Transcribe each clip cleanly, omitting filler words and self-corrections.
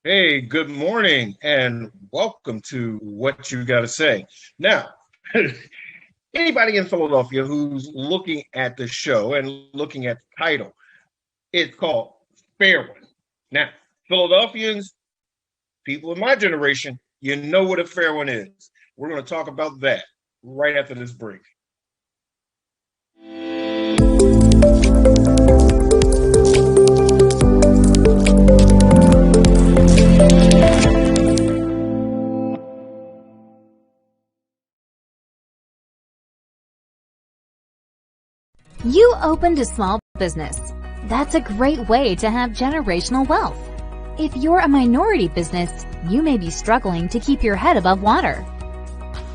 Hey, good morning and welcome to What You Gotta Say. Now, anybody in Philadelphia who's looking at the show and looking at the title, it's called Fair One. Now, Philadelphians, people in my generation, you know what a fair one is. We're going to talk about that right after this break. You opened a small business. That's a great way to have generational wealth. If you're a minority business, you may be struggling to keep your head above water.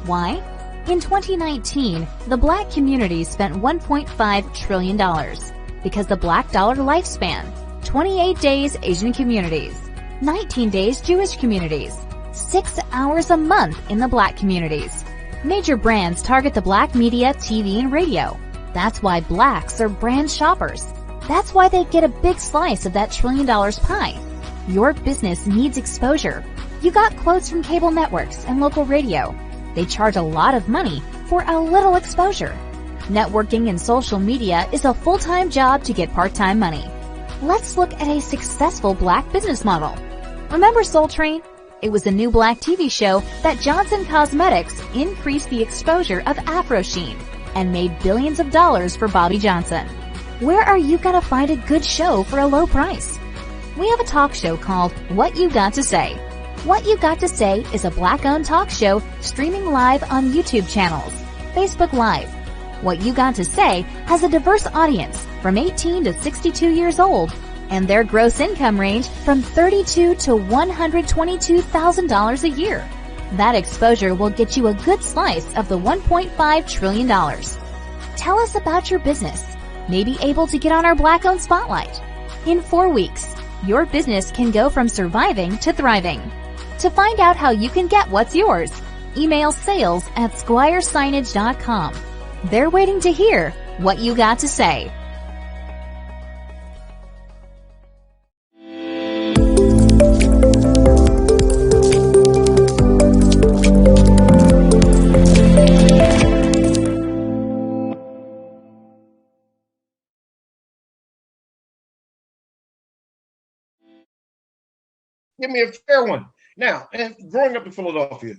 Why? In 2019, the Black community spent $1.5 trillion because the Black dollar lifespan, 28 days Asian communities, 19 days Jewish communities, 6 hours a month in the Black communities. Major brands target the Black media, TV, and radio. That's why Blacks are brand shoppers. That's why they get a big slice of that $1 trillion pie. Your business needs exposure. You got quotes from cable networks and local radio. They charge a lot of money for a little exposure. Networking and social media is a full-time job to get part-time money. Let's look at a successful Black business model. Remember Soul Train? It was a new Black TV show that Johnson Cosmetics increased the exposure of Afro Sheen and made billions of dollars for Bobby Johnson. Where are you gonna find a good show for a low price? We have a talk show called What You Got to Say. What You Got to Say is a Black-owned talk show streaming live on YouTube channels, Facebook Live. What You Got to Say has a diverse audience from 18 to 62 years old, and their gross income range from $32,000 to $122,000 a year. That exposure will get you a good slice of the $1.5 trillion. Tell us about your business. May be able to get on our Black-owned spotlight. In 4 weeks, your business can go from surviving to thriving. To find out how you can get what's yours, email sales@squiresignage.com. They're waiting to hear what you got to say. Give me a fair one. Now, and growing up in Philadelphia,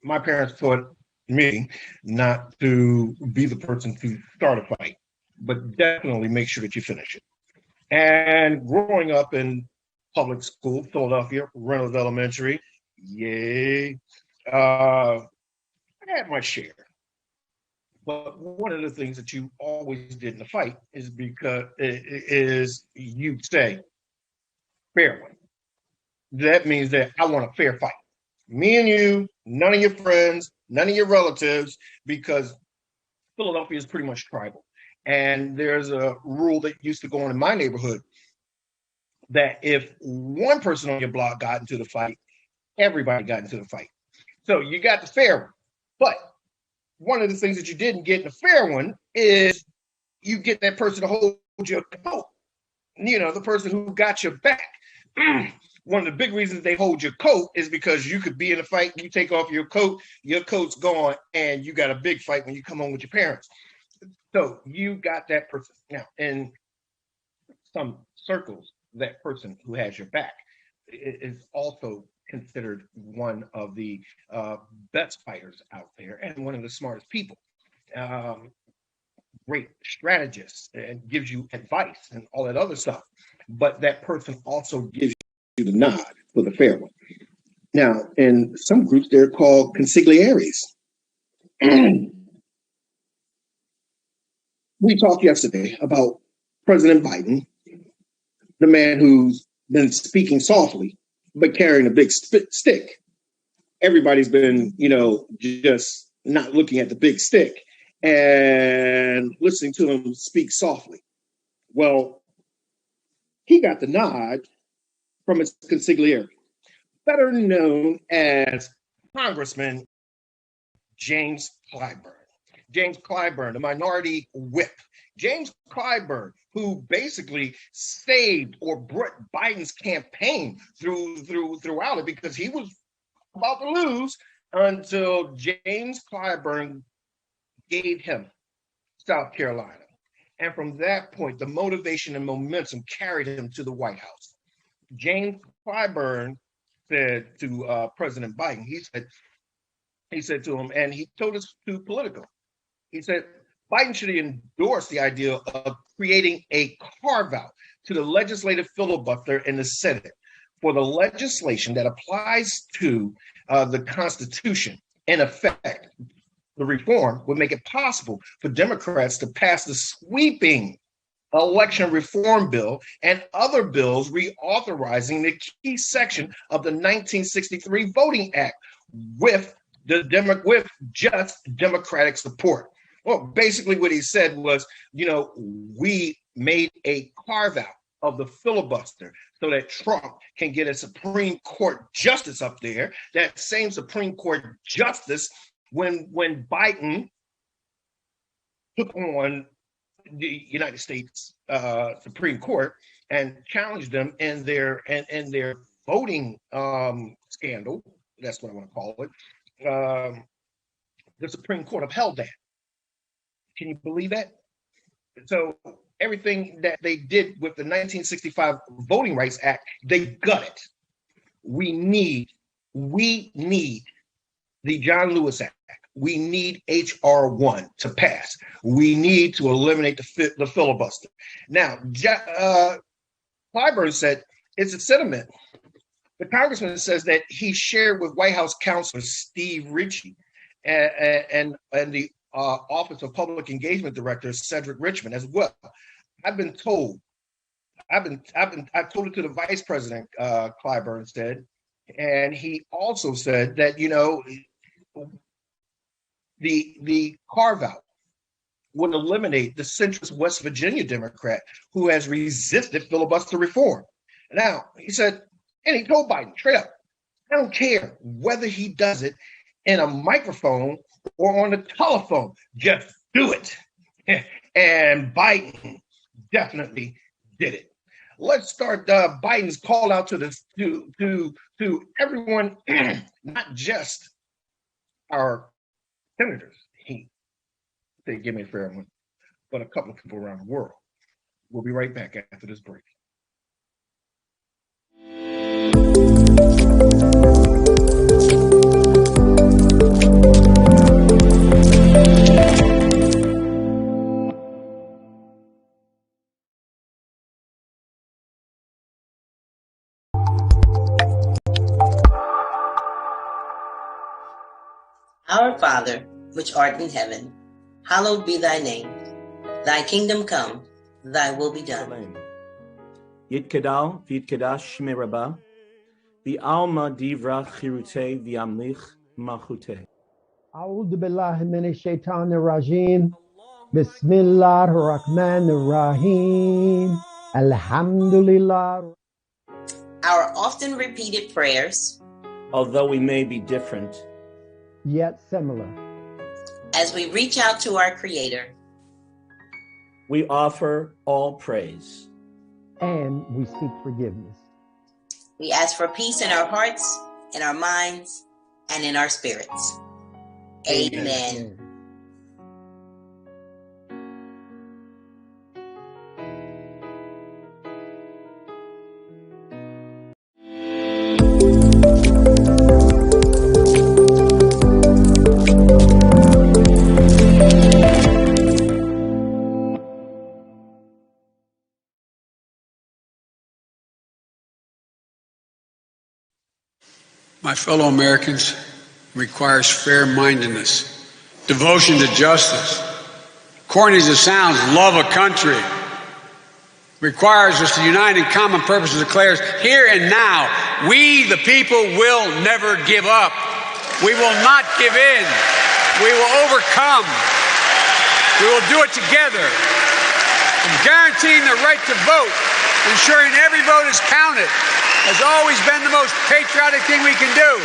my parents taught me not to be the person to start a fight, but definitely make sure that you finish it. And growing up in public school, Philadelphia, Reynolds Elementary, yay, I had my share. But one of the things that you always did in a fight is because is you say fair one. That means that I want a fair fight. Me and you, none of your friends, none of your relatives, because Philadelphia is pretty much tribal. And there's a rule that used to go on in my neighborhood that if one person on your block got into the fight, everybody got into the fight. So you got the fair one. But one of the things that you didn't get in the fair one is you get that person to hold your coat. The person who got your back. One of the big reasons they hold your coat is because you could be in a fight, you take off your coat's gone, and you got a big fight when you come home with your parents. So you got that person. Now, in some circles, that person who has your back is also considered one of the best fighters out there and one of the smartest people. Um, Great strategist and gives you advice and all that other stuff. But that person also gives you the nod for the fair one. Now, in some groups, they're called consiglieres. We talked yesterday about President Biden, the man who's been speaking softly, but carrying a big stick. Everybody's been, just not looking at the big stick and listening to him speak softly. Well, he got the nod from his consigliere, better known as Congressman James Clyburn. James Clyburn, the minority whip, James Clyburn, who basically saved or brought Biden's campaign throughout it, because he was about to lose until James Clyburn gave him South Carolina. And from that point, the motivation and momentum carried him to the White House. James Clyburn said to President Biden, he said to him, and he told us to Politico, he said, Biden should endorse the idea of creating a carve-out to the legislative filibuster in the Senate for the legislation that applies to the Constitution. In effect, the reform would make it possible for Democrats to pass the sweeping election reform bill and other bills reauthorizing the key section of the 1963 Voting Act with just Democratic support. Well, basically what he said was, we made a carve out of the filibuster so that Trump can get a Supreme Court justice up there. That same Supreme Court justice, when Biden took on the United States Supreme Court and challenged them in their voting scandal, that's what I want to call it, the Supreme Court upheld that. Can you believe that? So everything that they did with the 1965 Voting Rights Act, they gutted. We need the John Lewis Act. We need H.R. 1 to pass. We need to eliminate the filibuster. Now, Clyburn said it's a sentiment. The congressman says that he shared with White House counselor Steve Ritchie and the Office of Public Engagement Director Cedric Richmond as well. I told it to the Vice President, Clyburn said, and he also said that the carve out would eliminate the centrist West Virginia Democrat who has resisted filibuster reform. Now he said, and he told Biden straight up, I don't care whether he does it in a microphone or on the telephone, just do it. And Biden definitely did it. Let's start Biden's call out to everyone, not just our senators. They give me a fair one, but a couple of people around the world. We'll be right back after this break. Our Father, which art in heaven, hallowed be thy name. Thy kingdom come, thy will be done. Yitkadal v'yitkadash shmei Rabbah, v'alma divra chirutei v'yamlich malchutei. A'udhu billahi minash shaitanir rajim. Bismillahir rahmanir rahim. Alhamdulillah. Our often repeated prayers, Although we may be different, yet similar. As we reach out to our Creator, we offer all praise. And we seek forgiveness. we ask for peace in our hearts, in our minds, and in our spirits. Amen. My fellow Americans, requires fair-mindedness, devotion to justice. Corny as it sounds, love a country. Requires us to unite in common purpose and declares, here and now, we the people will never give up. We will not give in. We will overcome. We will do it together. And guaranteeing the right to vote, ensuring every vote is counted, has always been the most patriotic thing we can do.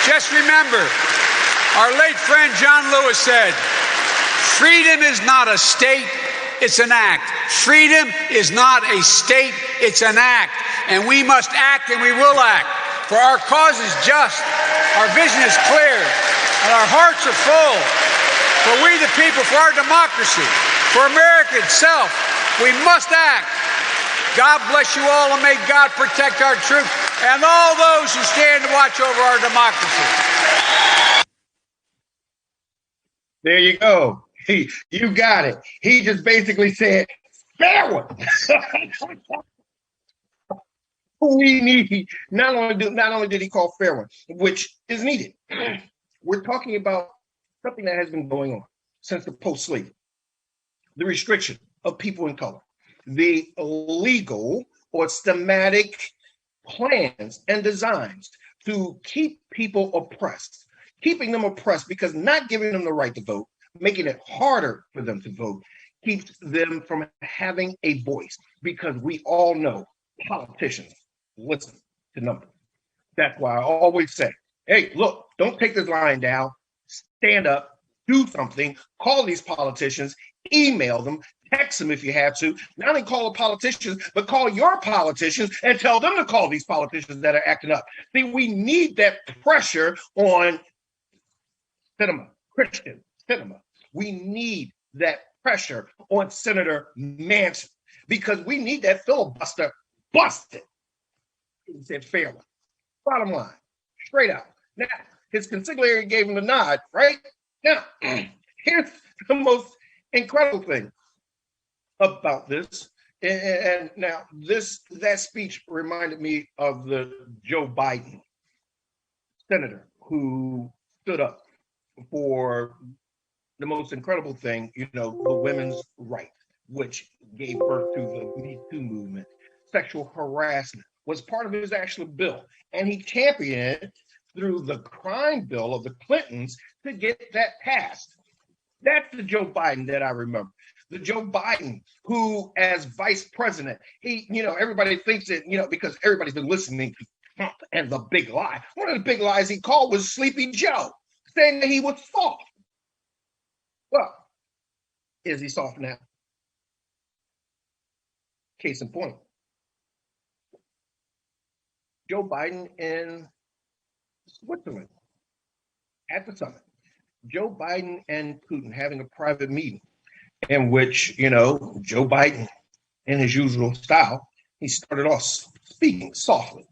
Just remember, our late friend John Lewis said, freedom is not a state, it's an act. Freedom is not a state, it's an act. And we must act and we will act. For our cause is just, our vision is clear, and our hearts are full. For we the people, for our democracy, for America itself, we must act. God bless you all, and may God protect our troops and all those who stand to watch over our democracy. There you go. You got it. He just basically said, fair one. We need, not only did he call fair one, which is needed. We're talking about something that has been going on since the post-slavery, the restriction of people in color, the legal or schematic plans and designs to keep people oppressed, keeping them oppressed because not giving them the right to vote, making it harder for them to vote, keeps them from having a voice, because we all know politicians listen to numbers. That's why I always say, hey, look, don't take this line down. Stand up, do something, call these politicians, email them, text them if you have to. Not only call the politicians, but call your politicians and tell them to call these politicians that are acting up. See, we need that pressure on Sinema, Christian Sinema. We need that pressure on Senator Manchin, because we need that filibuster busted. He said fair one. Bottom line, straight out. Now, his consigliere gave him the nod, right? Now, here's the most incredible thing about this. And now that speech reminded me of the Joe Biden senator who stood up for the most incredible thing, the women's rights, which gave birth to the Me Too movement. Sexual harassment was part of his actual bill, and he championed it through the crime bill of the Clintons to get that passed. That's the Joe Biden that I remember. The Joe Biden who, as vice president, everybody thinks that, because everybody's been listening to Trump and the big lie. One of the big lies he called was Sleepy Joe, saying that he was soft. Well, is he soft now? Case in point. Joe Biden in Switzerland at the summit. Joe Biden and Putin having a private meeting in which, Joe Biden, in his usual style, he started off speaking softly.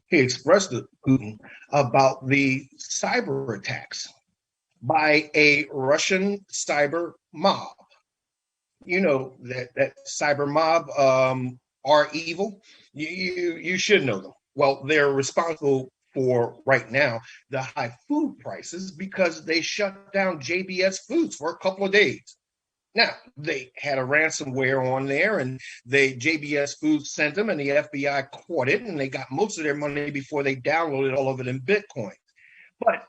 He expressed to Putin about the cyber attacks by a Russian cyber mob. That cyber mob are evil. You should know them. Well, they're responsible for right now the high food prices because they shut down JBS Foods for a couple of days. Now, they had a ransomware on there, and JBS Foods sent them, and the FBI caught it, and they got most of their money before they downloaded all of it in Bitcoin. But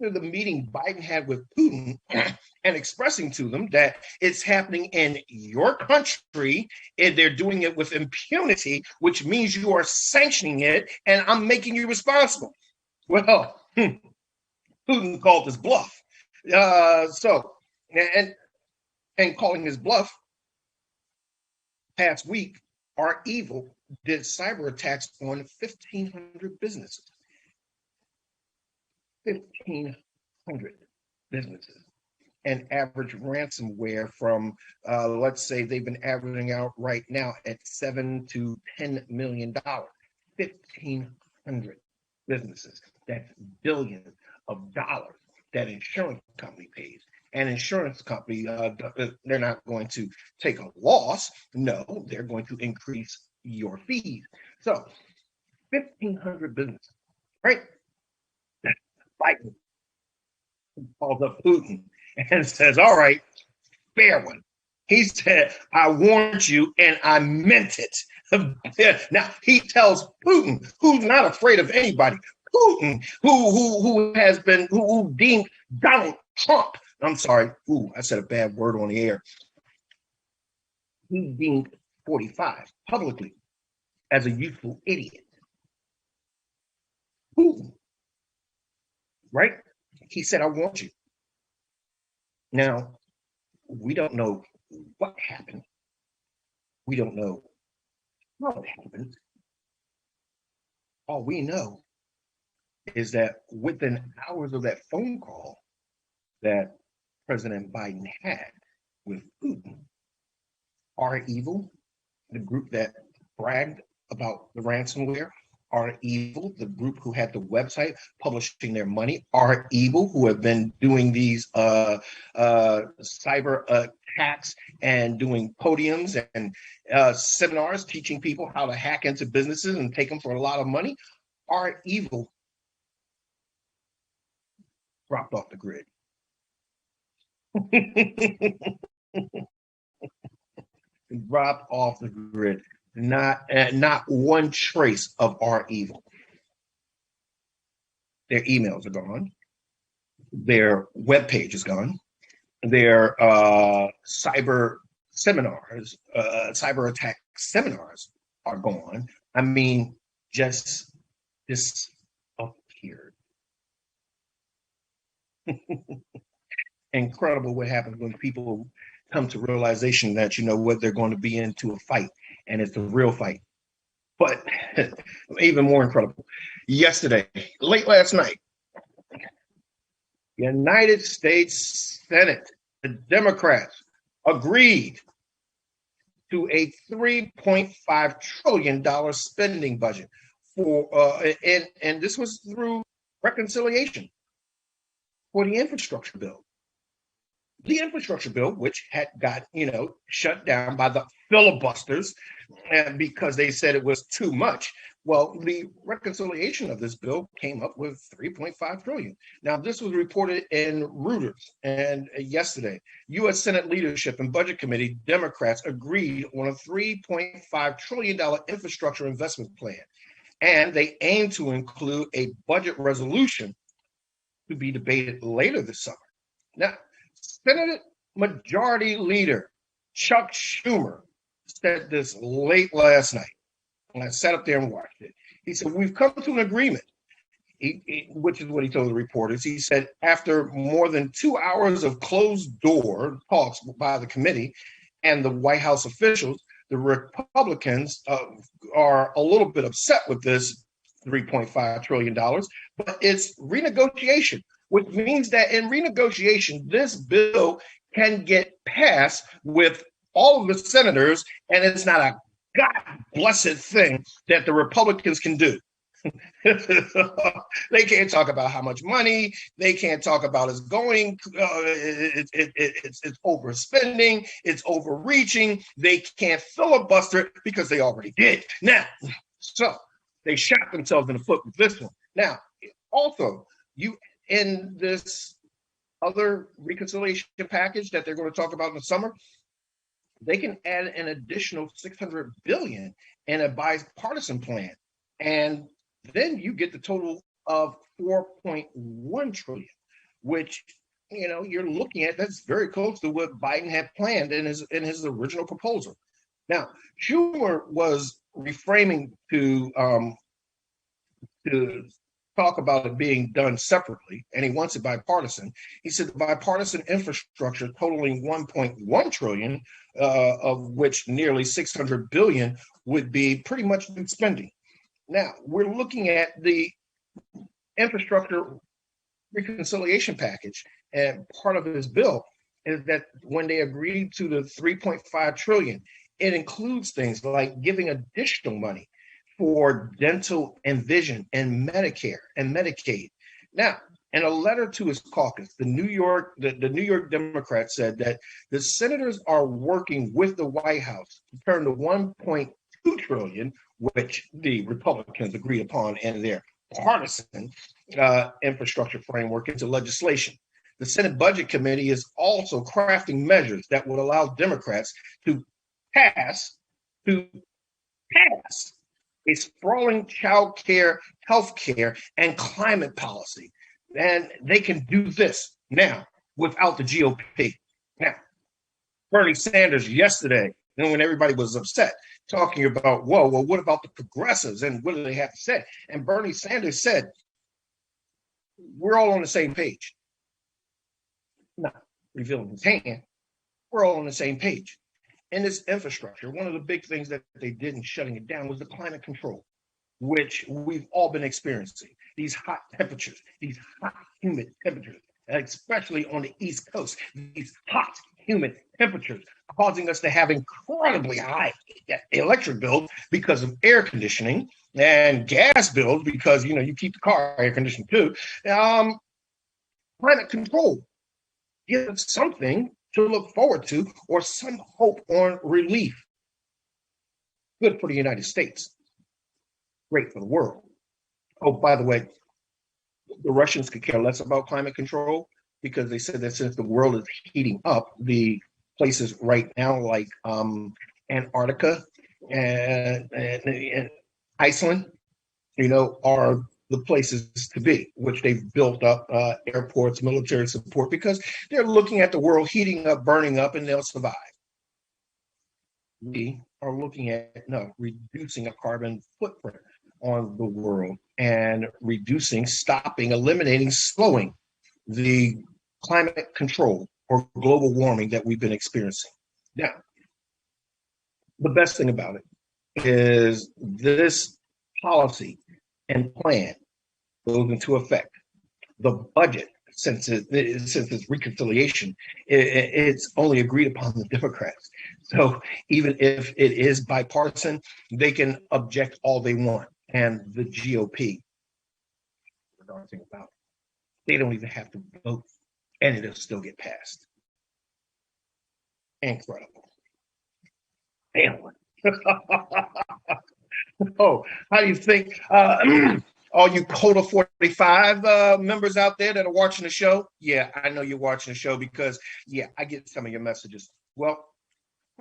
after the meeting Biden had with Putin and expressing to them that it's happening in your country and they're doing it with impunity, which means you are sanctioning it and I'm making you responsible. Well, Putin called his bluff. And calling his bluff, past week, our evil did cyber attacks on 1,500 businesses. 1,500 businesses, and average ransomware from, let's say they've been averaging out right now at $7 to $10 million. 1,500 businesses. That's billions of dollars that insurance company pays. And insurance company, they're not going to take a loss. No, they're going to increase your fees. So 1,500 businesses, right? Biden calls up Putin and says, all right, fair one. He said, I warned you and I meant it. Now he tells Putin, who's not afraid of anybody, Putin, who deemed Donald Trump, I'm sorry, I said a bad word on the air. He deemed 45 publicly as a youthful idiot. Putin. Right? He said, I want you. Now, we don't know what happened. We don't know how it happened. All we know is that within hours of that phone call that President Biden had with Putin, REvil, the group that bragged about the ransomware, REvil, the group who had the website publishing their money, REvil, who have been doing these cyber attacks and doing podiums and seminars teaching people how to hack into businesses and take them for a lot of money, REvil dropped off the grid. Dropped off the grid. Not one trace of REvil. Their emails are gone. Their webpage is gone. Their cyber seminars, cyber attack seminars are gone. I mean, just disappeared. Incredible what happens when people come to realization that you know what they're going to be into a fight, and it's a real fight. But even more incredible, yesterday, late last night, United States Senate, the Democrats agreed to a $3.5 trillion spending budget for, and this was through reconciliation for the infrastructure bill. The infrastructure bill, which had got, shut down by the filibusters because they said it was too much. Well, the reconciliation of this bill came up with $3.5 trillion. Now, this was reported in Reuters, and yesterday, U.S. Senate leadership and Budget Committee Democrats agreed on a $3.5 trillion infrastructure investment plan, and they aim to include a budget resolution to be debated later this summer. Now, Senate Majority Leader Chuck Schumer said this late last night, and I sat up there and watched it. He said, we've come to an agreement, which is what he told the reporters. He said, after more than 2 hours of closed-door talks by the committee and the White House officials, the Republicans are a little bit upset with this $3.5 trillion, but it's renegotiation, which means that in renegotiation, this bill can get passed with all of the senators, and it's not a God blessed thing that the Republicans can do. They can't talk about how much money, they can't talk about it's going, it's overspending, it's overreaching, they can't filibuster it because they already did. Now, so they shot themselves in the foot with this one. Now, also, in this other reconciliation package that they're going to talk about in the summer, they can add an additional $600 billion in a bipartisan plan, and then you get the total of $4.1 trillion, which you're looking at. That's very close to what Biden had planned in his original proposal. Now, Schumer was reframing to talk about it being done separately, and he wants it bipartisan. He said the bipartisan infrastructure totaling $1.1 trillion, of which nearly $600 billion would be pretty much new spending. Now, we're looking at the infrastructure reconciliation package, and part of his bill is that when they agreed to the $3.5 trillion, it includes things like giving additional money for dental and vision and Medicare and Medicaid. Now, in a letter to his caucus, the New York Democrats said that the senators are working with the White House to turn the $1.2 trillion, which the Republicans agreed upon in their partisan infrastructure framework, into legislation. The Senate Budget Committee is also crafting measures that would allow Democrats to pass a sprawling child care, health care, and climate policy. And they can do this now without the GOP. Now, Bernie Sanders yesterday, when everybody was upset, talking about, well, what about the progressives and what do they have to say? And Bernie Sanders said, we're all on the same page. Not revealing his hand, we're all on the same page. And this infrastructure, one of the big things that they did in shutting it down was the climate control, which we've all been experiencing. These hot temperatures, these hot, humid temperatures, especially on the East Coast, these hot, humid temperatures causing us to have incredibly high electric bills because of air conditioning and gas bills because, you keep the car air conditioned too. Climate control gives something to look forward to or some hope on relief. Good for the United States. Great for the world. Oh, by the way, the Russians could care less about climate control because they said that since the world is heating up, the places right now like Antarctica and Iceland, are the places to be, which they've built up airports, military support, because they're looking at the world heating up, burning up, and they'll survive. We are looking at reducing a carbon footprint on the world and reducing, stopping, eliminating, slowing the climate control or global warming that we've been experiencing. Now, the best thing about it is this policy and plan goes into effect. The budget, since it's reconciliation, it's only agreed upon the Democrats. So even if it is bipartisan, they can object all they want. And the GOP, they don't even have to vote, and it'll still get passed. Incredible. Damn. Oh, how do you think? All you Coda 45 members out there that are watching the show, yeah, I know you're watching the show because, I get some of your messages. Well,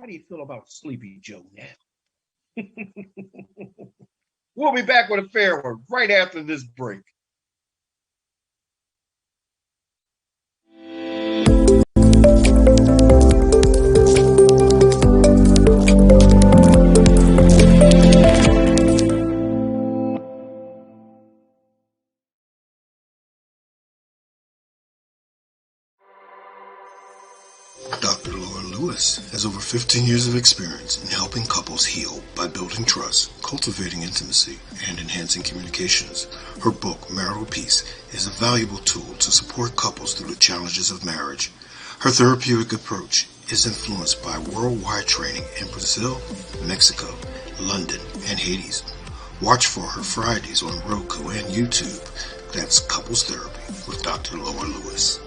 how do you feel about Sleepy Joe now? We'll be back with a fair one right after this break. Dr. Laura Lewis has over 15 years of experience in helping couples heal by building trust, cultivating intimacy, and enhancing communications. Her book, Marital Peace, is a valuable tool to support couples through the challenges of marriage. Her therapeutic approach is influenced by worldwide training in Brazil, Mexico, London, and Hades. Watch for her Fridays on Roku and YouTube. That's Couples Therapy with Dr. Laura Lewis.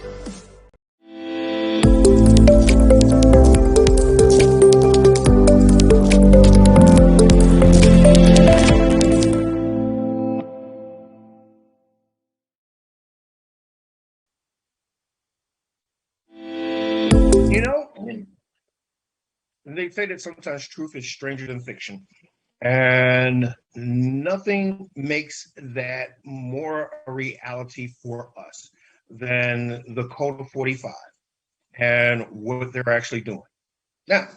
They say that sometimes truth is stranger than fiction, and nothing makes that more a reality for us than the Code of 45 and what they're actually doing. Now,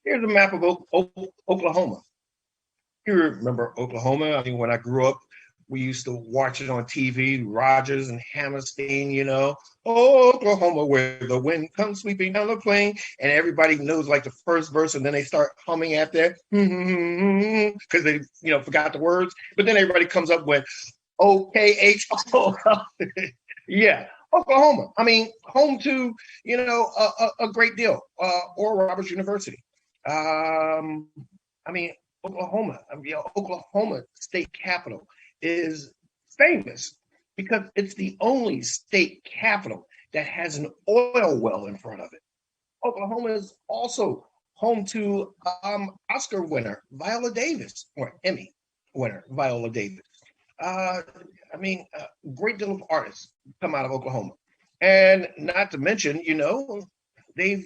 here's a map of Oklahoma. You remember Oklahoma? I mean, when I grew up, we used to watch it on TV, Rogers and Hammerstein, Oklahoma, where the wind comes sweeping down the plain, and everybody knows like the first verse, and then they start humming after because they, forgot the words. But then everybody comes up with OKHO. Yeah, Oklahoma. I mean, home to, a great deal. Oral Roberts University. Oklahoma. Oklahoma state capital is famous because it's the only state capital that has an oil well in front of it. Oklahoma is also home to Oscar winner Viola Davis, or Emmy winner Viola Davis. Great deal of artists come out of Oklahoma. And not to mention, they've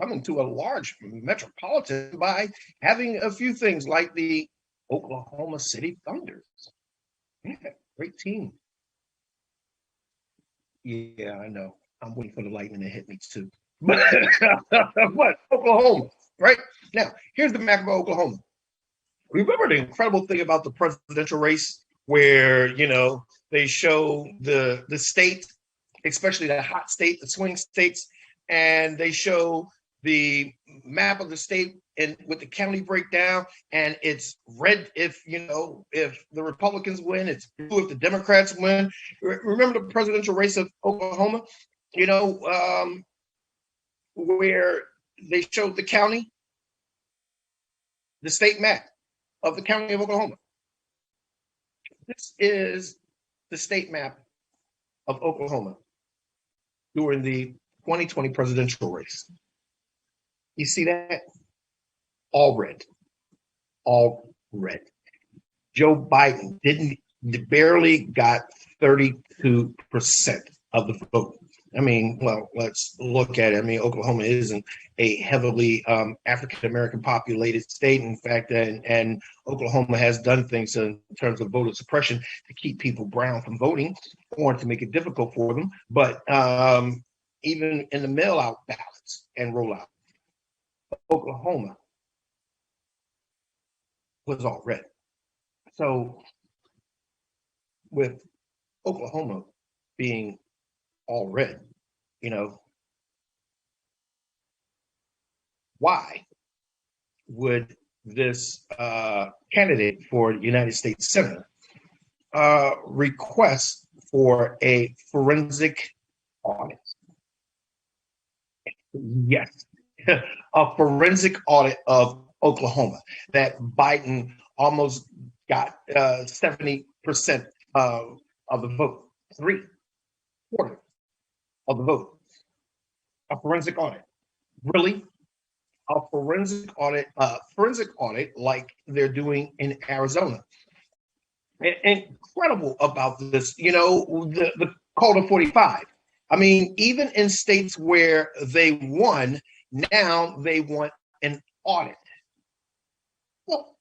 come into a large metropolitan by having a few things like the Oklahoma City Thunders. Yeah, great team. Yeah, I know. I'm waiting for the lightning to hit me too. But Oklahoma, right? Now, here's the map of Oklahoma. Remember the incredible thing about the presidential race where, they show the state, especially the hot state, the swing states, and they show the map of the state and with the county breakdown, and it's red if if the Republicans win, it's blue if the Democrats win. Remember the presidential race of Oklahoma, where they showed the county, the state map of the county of Oklahoma. This is the state map of Oklahoma during the 2020 presidential race. You see that? All red. All red. Joe Biden barely got 32% of the vote. I mean, well, let's look at it. I mean, Oklahoma isn't a heavily African-American populated state. In fact, and Oklahoma has done things in terms of voter suppression to keep people brown from voting or to make it difficult for them. But even in the mail-out ballots and rollout, Oklahoma was all red. So with Oklahoma being all red, why would this candidate for United States Senator request for a forensic audit? Yes, a forensic audit of Oklahoma that Biden almost got 70% of the vote, 3/4 of the vote. A forensic audit. Really? A forensic audit like they're doing in Arizona. Incredible about this, the Code of 45. I mean, even in states where they won, now they want an audit. Well,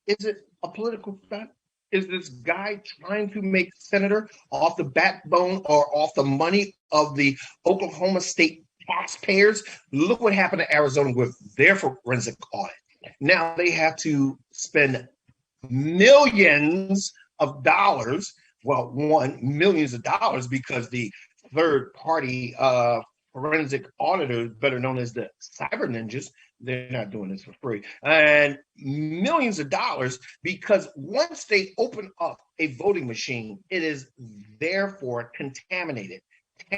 is it a political stunt? Is this guy trying to make senator off the backbone or off the money of the Oklahoma state taxpayers? Look what happened to Arizona with their forensic audit. Now they have to spend millions of dollars. Well, millions of dollars, because the third party forensic auditors, better known as the cyber ninjas, they're not doing this for free, and millions of dollars, because once they open up a voting machine, it is therefore contaminated,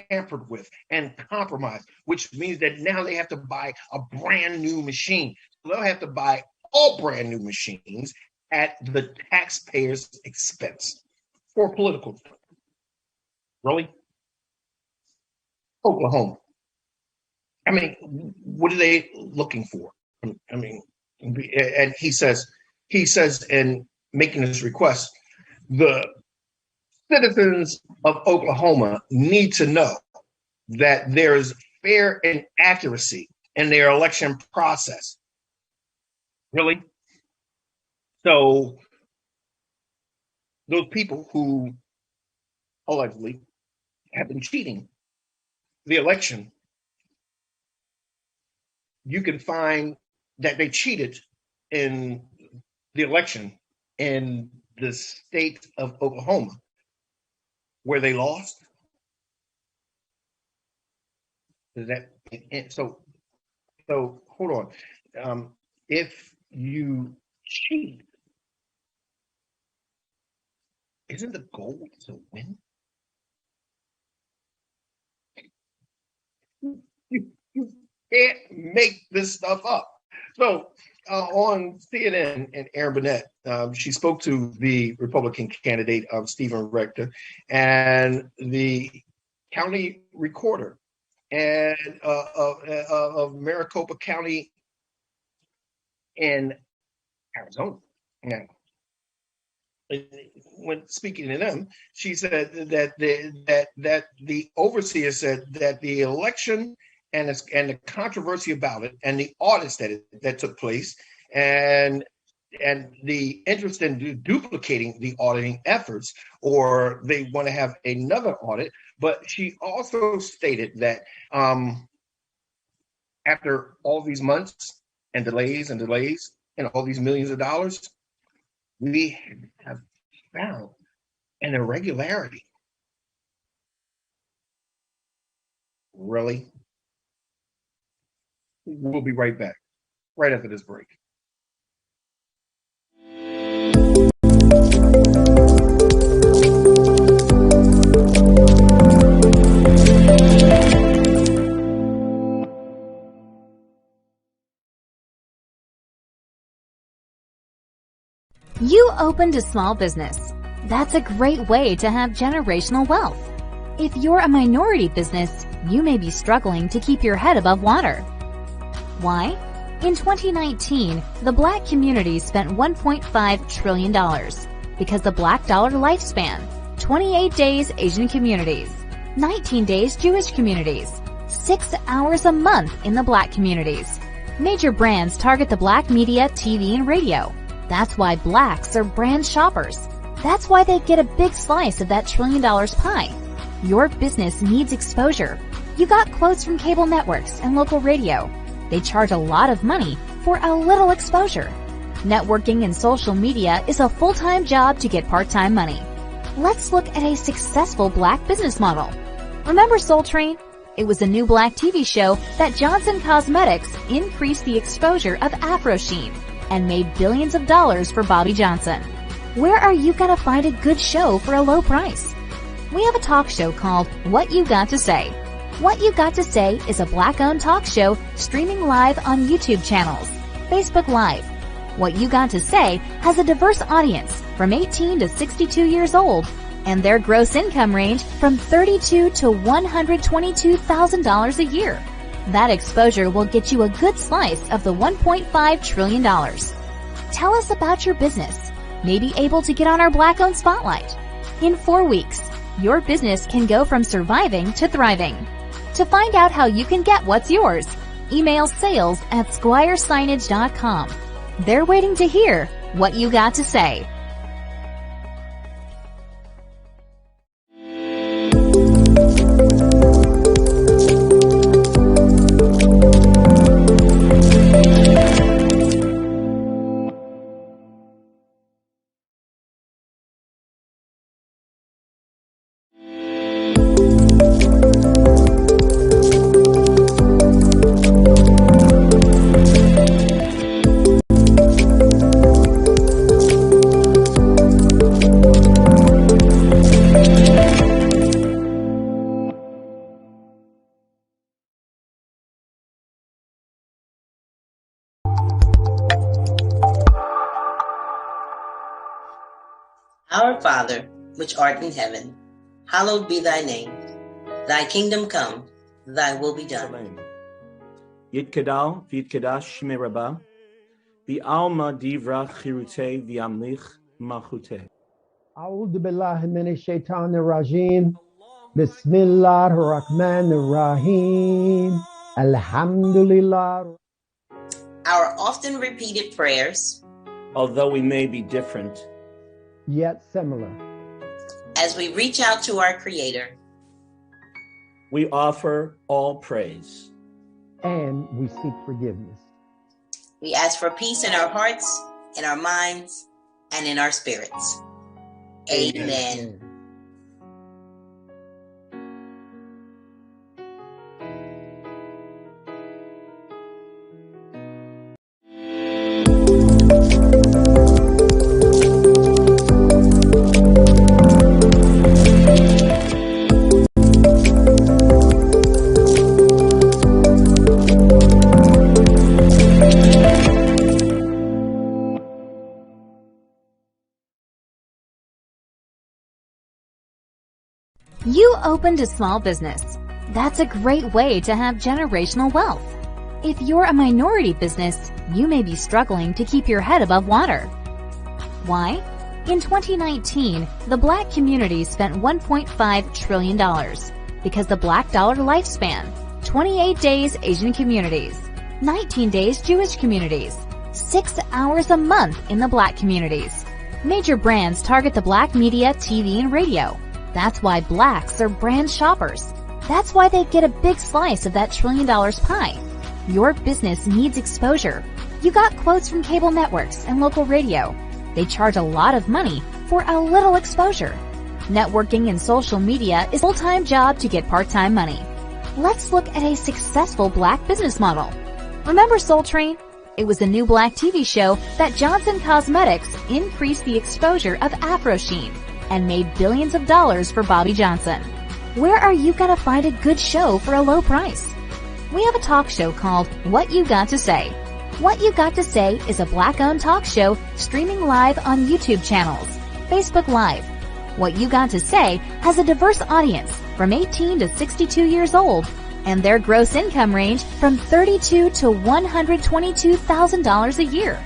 tampered with, and compromised, which means that now they have to buy a brand new machine. They'll have to buy all brand new machines at the taxpayer's expense for political. Really? Oklahoma. I mean, what are they looking for? I mean, and he says, in making this request, the citizens of Oklahoma need to know that there is fair and accuracy in their election process. Really? So those people who allegedly have been cheating the election, you can find that they cheated in the election in the state of Oklahoma, where they lost. So hold on. If you cheat, isn't the goal to win? You can't make this stuff up. So on CNN, and Aaron Burnett, she spoke to the Republican candidate, Stephen Rector, and the county recorder and of Maricopa County in Arizona. Now, when speaking to them, she said that the overseer said that the election and the controversy about it, and the audits that took place, and the interest in duplicating the auditing efforts, or they want to have another audit. But she also stated that after all these months and delays and all these millions of dollars, we have found an irregularity. Really? We'll be right back, right after this break. You opened a small business. That's a great way to have generational wealth. If you're a minority business, you may be struggling to keep your head above water. Why? In 2019, the Black community spent $1.5 trillion because the Black dollar lifespan, 28 days Asian communities, 19 days Jewish communities, 6 hours a month in the Black communities. Major brands target the Black media, TV, and radio. That's why Blacks are brand shoppers. That's why they get a big slice of that $1 trillion pie. Your business needs exposure. You got quotes from cable networks and local radio. They charge a lot of money for a little exposure. Networking and social media is a full-time job to get part-time money. Let's look at a successful Black business model. Remember Soul Train? It was a new Black TV show that Johnson Cosmetics increased the exposure of Afro Sheen and made billions of dollars for Bobby Johnson. Where are you gonna find a good show for a low price? We have a talk show called What You Got to Say. What You Got to Say is a Black-owned talk show streaming live on YouTube channels, Facebook Live. What You Got to Say has a diverse audience from 18 to 62 years old, and their gross income range from $32,000 to $122,000 a year. That exposure will get you a good slice of the $1.5 trillion. Tell us about your business. Maybe able to get on our Black-owned spotlight. In 4 weeks, your business can go from surviving to thriving. To find out how you can get what's yours, email sales@squiresignage.com. They're waiting to hear what you got to say. Our Father, which art in heaven, hallowed be thy name. Thy kingdom come, thy will be done. Yitkadal v'yitkadash shmei Rabbah, v'alma divra chirutei v'yamlich malchutei. A'udhu billahi minash shaitanir rajim. Bismillahir rahmanir rahim. Alhamdulillah. Our often repeated prayers, Although we may be different, Yet similar. as we reach out to our Creator, we offer all praise. And we seek forgiveness. we ask for peace in our hearts, in our minds, and in our spirits. Amen. You opened a small business. That's a great way to have generational wealth. If you're a minority business, you may be struggling to keep your head above water. Why? In 2019, the Black community spent $1.5 trillion because the Black dollar lifespan, 28 days Asian communities, 19 days Jewish communities, 6 hours a month in the Black communities. Major brands target the Black media, TV, and radio. That's why Blacks are brand shoppers. That's why they get a big slice of that $1 trillion pie. Your business needs exposure. You got quotes from cable networks and local radio. They charge a lot of money for a little exposure. Networking and social media is a full-time job to get part-time money. Let's look at a successful Black business model. Remember Soul Train? It was a new black TV show that Johnson Cosmetics increased the exposure of Afro Sheen and made billions of dollars for Bobby Johnson. Where are you gonna find a good show for a low price? We have a talk show called What You Got to Say. What You Got to Say is a black-owned talk show streaming live on YouTube channels, Facebook Live. What You Got to Say has a diverse audience from 18 to 62 years old, and their gross income range from $32,000 to $122,000 a year.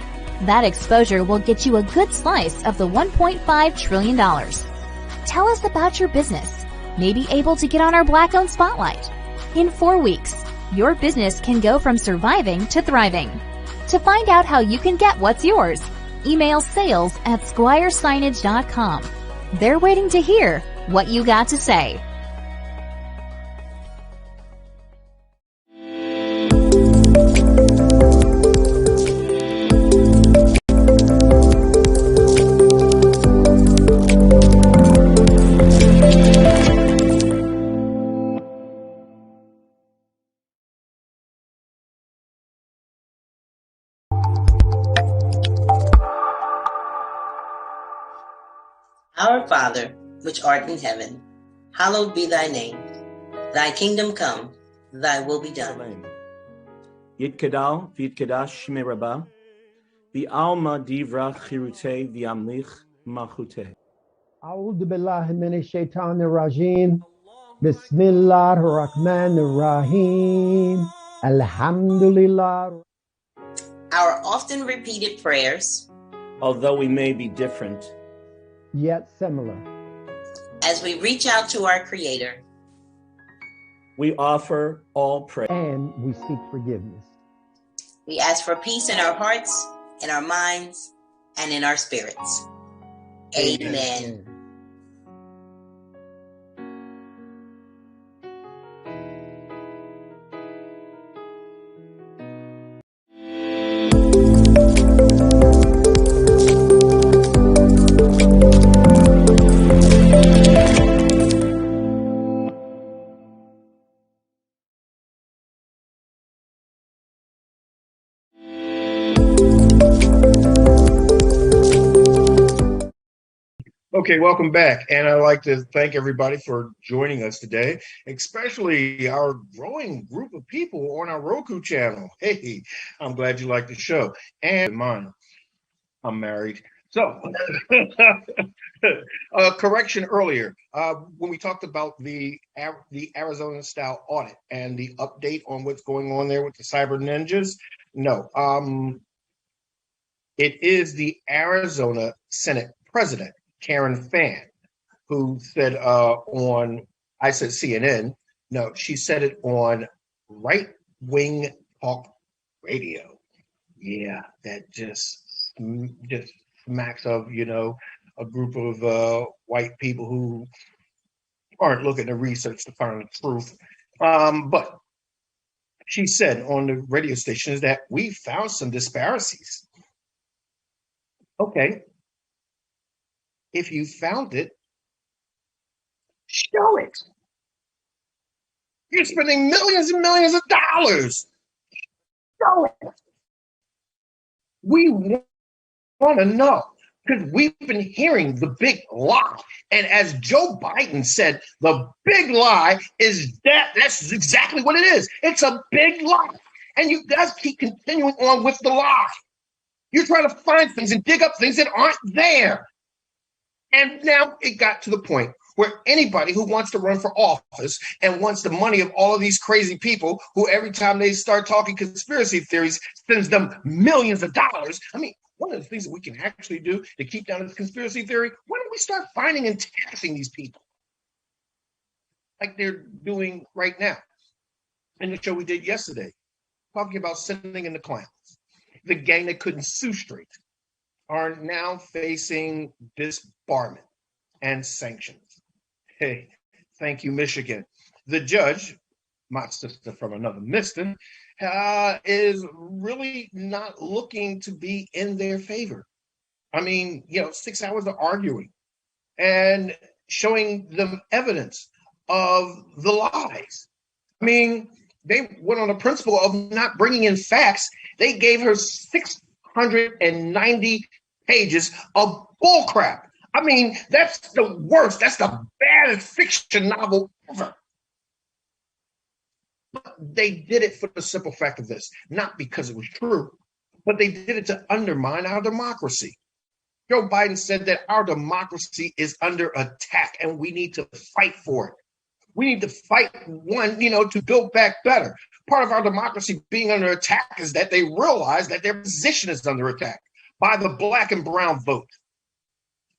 That exposure will get you a good slice of the $1.5 trillion. Tell us about your business. May be able to get on our black-owned spotlight. In 4 weeks, your business can go from surviving to thriving. To find out how you can get what's yours, email sales@squiresignage.com. They're waiting to hear what you got to say. Our Father, which art in heaven, hallowed be thy name. Thy kingdom come, thy will be done. Yitkadal v'yitkadash shmei Rabbah, v'alma divra chirutei v'yamlich malchutei. أعوذ بالله من الشيطان الرجيم بسم الله الرحمن الرحيم الحمد لله. Our often repeated prayers, Although we may be different, yet similar. as we reach out to our Creator, we offer all praise. And we seek forgiveness. we ask for peace in our hearts, in our minds, and in our spirits. Amen. Okay, welcome back. And I'd like to thank everybody for joining us today, especially our growing group of people on our Roku channel. Hey, I'm glad you like the show. And mine, I'm married. So, correction earlier, when we talked about the Arizona style audit and the update on what's going on there with the cyber ninjas, no, it is the Arizona Senate President, Karen Fann, who said I said CNN. No, she said it on Right Wing Talk Radio. Yeah, that just smacks of, a group of white people who aren't looking to research to find the truth. But she said on the radio stations that we found some disparities. Okay. If you found it, show it. You're spending millions and millions of dollars. Show it. We want to know, because we've been hearing the big lie. And as Joe Biden said, the big lie is that. That's exactly what it is. It's a big lie. And you guys keep continuing on with the lie. You're trying to find things and dig up things that aren't there. And now it got to the point where anybody who wants to run for office and wants the money of all of these crazy people who every time they start talking conspiracy theories sends them millions of dollars. I mean, one of the things that we can actually do to keep down this conspiracy theory, why don't we start finding and taxing these people like they're doing right now in the show we did yesterday, talking about sending in the clowns, the gang that couldn't sue straight, are now facing disbarment and sanctions. Hey, thank you, Michigan. The judge, my sister from another Miston, is really not looking to be in their favor. I mean, 6 hours of arguing and showing them evidence of the lies. I mean, They went on the principle of not bringing in facts. They gave her 690 pages of bullcrap. I mean, that's the worst. That's the baddest fiction novel ever. But they did it for the simple fact of this, not because it was true, but they did it to undermine our democracy. Joe Biden said that our democracy is under attack and we need to fight for it. We need to fight to build back better. Part of our democracy being under attack is that they realize that their position is under attack by the black and brown vote.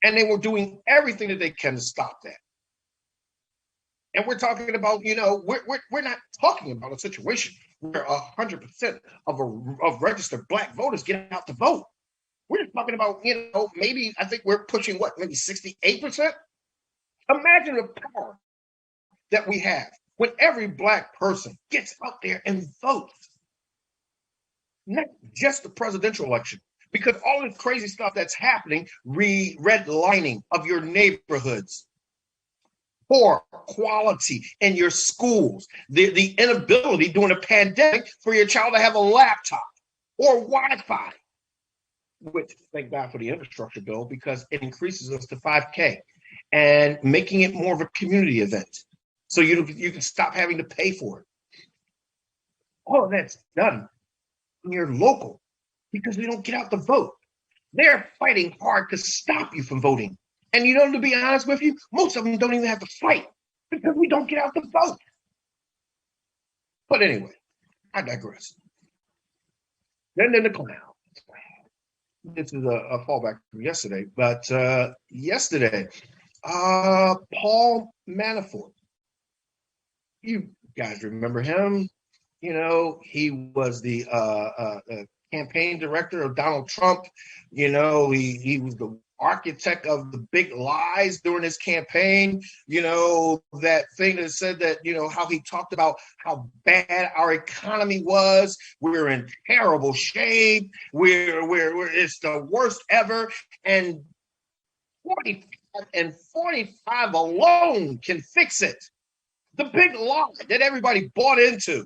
And they were doing everything that they can to stop that. And we're talking about, we're not talking about a situation where 100% of registered black voters get out to vote. We're just talking about, maybe I think we're pushing maybe 68%? Imagine the power that we have when every black person gets out there and votes. Not just the presidential election, because all this crazy stuff that's happening, redlining of your neighborhoods, poor quality in your schools, the inability during a pandemic for your child to have a laptop or Wi-Fi, which thank God for the infrastructure bill because it increases us to 5K and making it more of a community event. So you can stop having to pay for it. All of that's done when you're local because we don't get out to vote. They're fighting hard to stop you from voting. And to be honest with you, most of them don't even have to fight because we don't get out to vote. But anyway, I digress. Then the clown. This is a fallback from yesterday, but yesterday, Paul Manafort. You guys remember him? He was the campaign director of Donald Trump. He was the architect of the big lies during his campaign. That thing that said that, how he talked about how bad our economy was. We're in terrible shape. It's the worst ever. And 45 alone can fix it. The big lie that everybody bought into.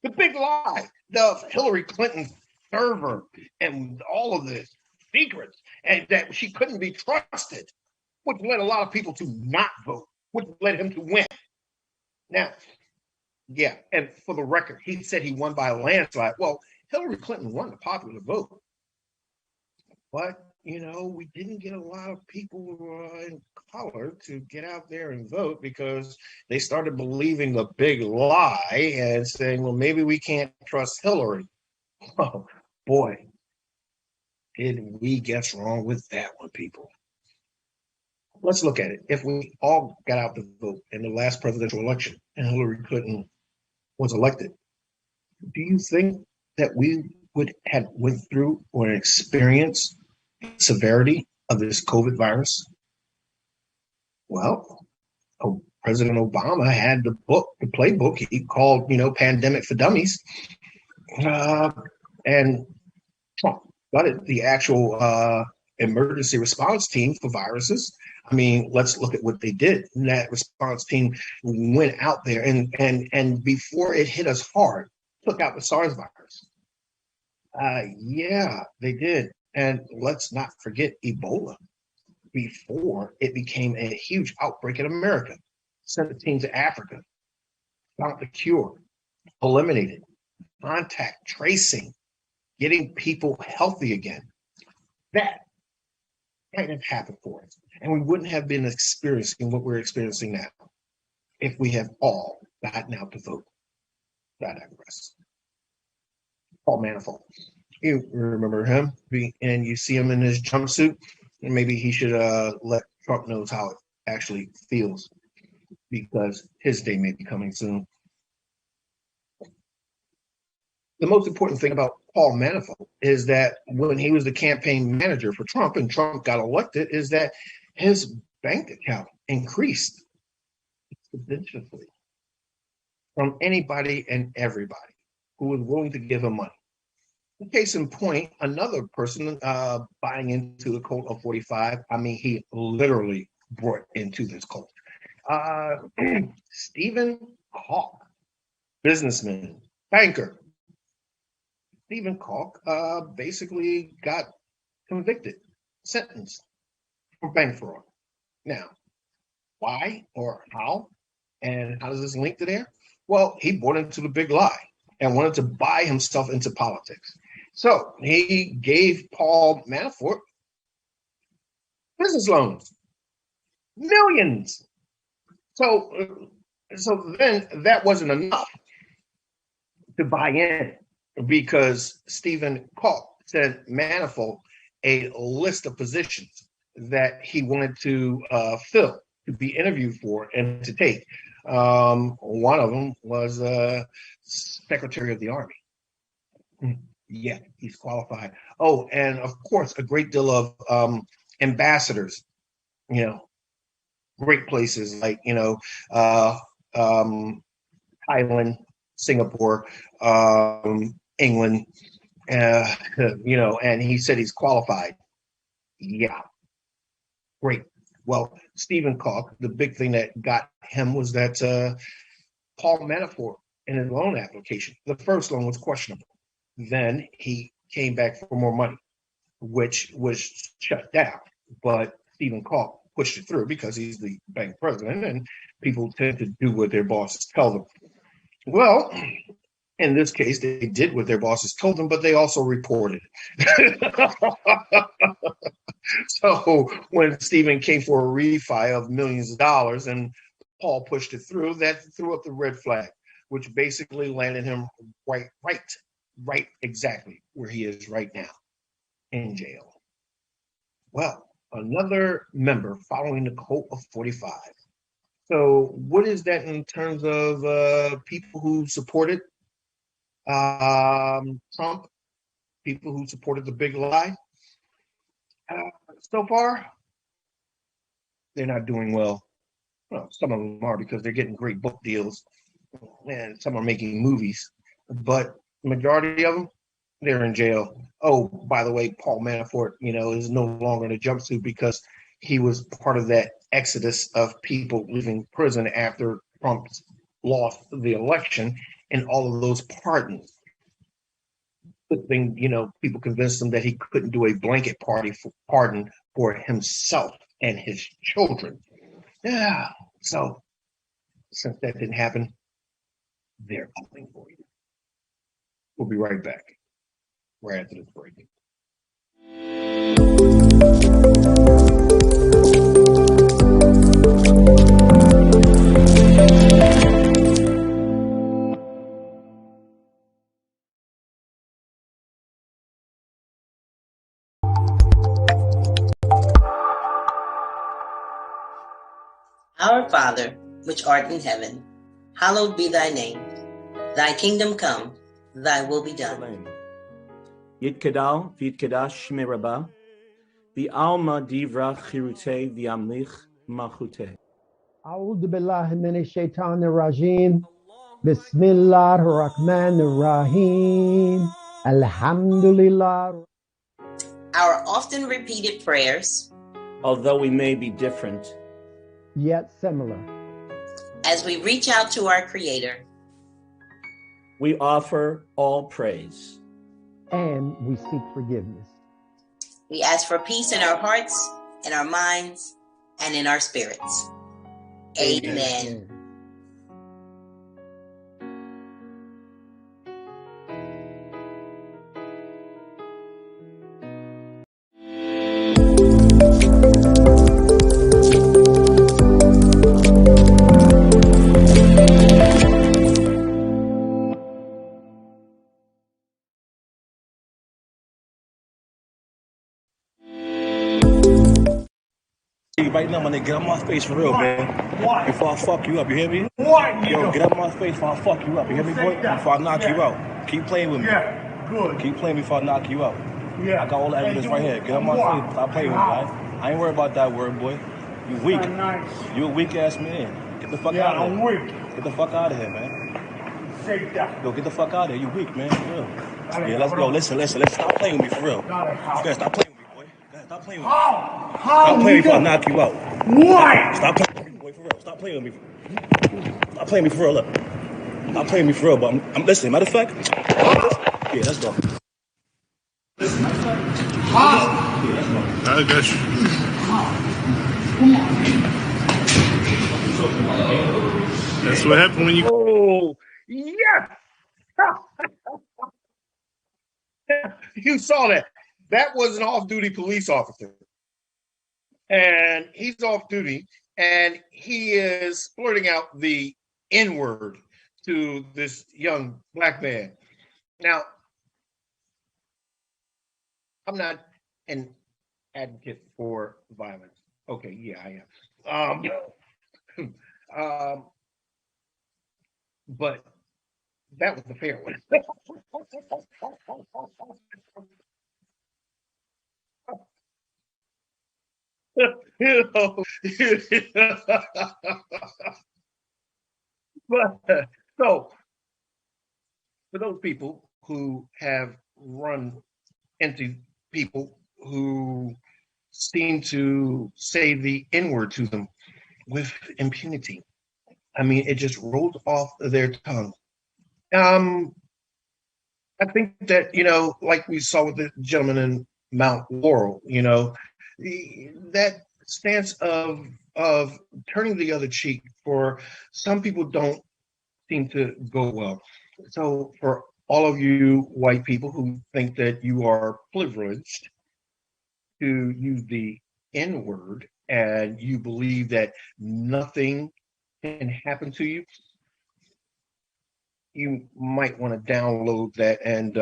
The big lie, the Hillary Clinton server and all of this secrets, and that she couldn't be trusted, which led a lot of people to not vote, which led him to win. Now, yeah, and for the record, he said he won by a landslide. Well, Hillary Clinton won the popular vote. But, we didn't get a lot of people in color to get out there and vote because they started believing the big lie and saying, well, maybe we can't trust Hillary. Oh, boy, did we get wrong with that one, people. Let's look at it. If we all got out to vote in the last presidential election and Hillary Clinton was elected, do you think that we would have went through or experienced severity of this COVID virus? Well, President Obama had the playbook he called, Pandemic for Dummies. And Trump got it, the actual emergency response team for viruses. I mean, let's look at what they did. And that response team went out there and before it hit us hard, took out the SARS virus. Yeah, they did. And let's not forget Ebola before it became a huge outbreak in America. Sent a team to Africa, found the cure, eliminated, contact tracing, getting people healthy again. That might have happened for us. And we wouldn't have been experiencing what we're experiencing now if we have all gotten out to vote. I digress. Paul Manafort. You remember him, and you see him in his jumpsuit, and maybe he should let Trump knows how it actually feels because his day may be coming soon. The most important thing about Paul Manafort is that when he was the campaign manager for Trump and Trump got elected, is that his bank account increased exponentially from anybody and everybody who was willing to give him money. Case in point, another person buying into the cult of 45. I mean, he literally brought into this cult. Stephen Hawk, businessman, banker. Stephen Kalk basically got convicted, sentenced for bank fraud. Now, why or how? And how does this link to there? Well, he bought into the big lie and wanted to buy himself into politics. So he gave Paul Manafort business loans, millions. So then that wasn't enough to buy in, because Stephen Kalk sent Manafort a list of positions that he wanted to fill, to be interviewed for, and to take. One of them was Secretary of the Army. Yeah, he's qualified. Oh, and of course, a great deal of ambassadors, great places like, Thailand, Singapore, England, and he said he's qualified. Yeah, great. Well, Stephen Kalk, the big thing that got him was that Paul Manafort, in his loan application, the first loan was questionable. Then he came back for more money, which was shut down. But Stephen Kalk pushed it through because he's the bank president, and people tend to do what their bosses tell them. Well, in this case, they did what their bosses told them, but they also reported it. So when Stephen came for a refi of millions of dollars and Paul pushed it through, that threw up the red flag, which basically landed him right exactly where he is right now, in jail. Well, another member following the Code of 45. So what is that in terms of people who supported Trump, people who supported the big lie? So far, they're not doing well. Well, some of them are, because they're getting great book deals, and some are making movies. But the majority of them, they're in jail. Oh, by the way, Paul Manafort, is no longer in a jumpsuit because he was part of that exodus of people leaving prison after Trump lost the election, and all of those pardons. Good thing, people convinced him that he couldn't do a blanket pardon for himself and his children. Yeah. So since that didn't happen, they're coming for you. We'll be right back, right after this break. Our Father, which art in heaven, hallowed be thy name. Thy kingdom come, thy will be done. Yitkadal v'yitkadash shmei Rabbah, v'alma divra chirutei v'yamlich malchutei. أعوذ بالله من الشيطان الرجيم بسم الله الرحمن الرحيم الحمد لله. Our often repeated prayers, Although we may be different, yet similar. as we reach out to our Creator, we offer all praise. And we seek forgiveness. we ask for peace in our hearts, in our minds, and in our spirits. Amen. Right now, my nigga, get out my face for real, man. Why? Before I fuck you up, you hear me? Why, Yo, nigga? get out my face before I fuck you up, you hear me, boy? Say that. Before I knock Yeah. you out. Keep playing with me. Yeah, good. Keep playing me before I knock you out. Yeah. I got all the evidence right here. Get out my Why? face. Stop playing with me, How? right? I ain't worried about that word, boy. You weak. Not nice. You a weak ass man. Get the fuck Yeah, out of I'm here. weak. Get the fuck out of here, man. Say that. Yo, get the fuck out of here. You weak, man. For real. Got it, Yeah, let's bro. go. Listen. Let's stop playing with me for real. Got it, how? You gotta stop playing with me, boy. You gotta stop playing with me. How? Stop playing with me before I nigga? knock you out. Why? Stop playing with me, boy, for real. Stop playing with me. Stop playing with me for real. Look. Stop Stop playing with me for real, but I'm listening. Matter of fact, yeah, let's go. Listen, matter of fact, yeah, let's go. I got you. That's what happened when you. Oh, yes. You saw that. That was an off-duty police officer. And he's off duty, and he is blurting out the N-word to this young black man. Now, I'm not an advocate for violence. Okay, yeah, I am. But that was the fair one. You know, but so for those people who have run into people who seem to say the N-word to them with impunity, I mean, it just rolls off their tongue. I think that, like we saw with the gentleman in Mount Laurel, that stance of turning the other cheek for some people don't seem to go well. So for all of you white people who think that you are privileged to use the N word and you believe that nothing can happen to you, you might want to download that and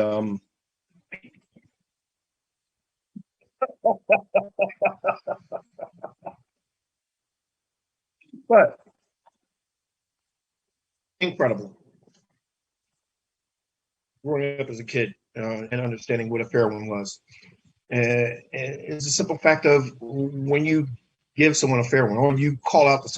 but incredible. Growing up as a kid and understanding what a fair one was. It's a simple fact of when you give someone a fair one or you call out the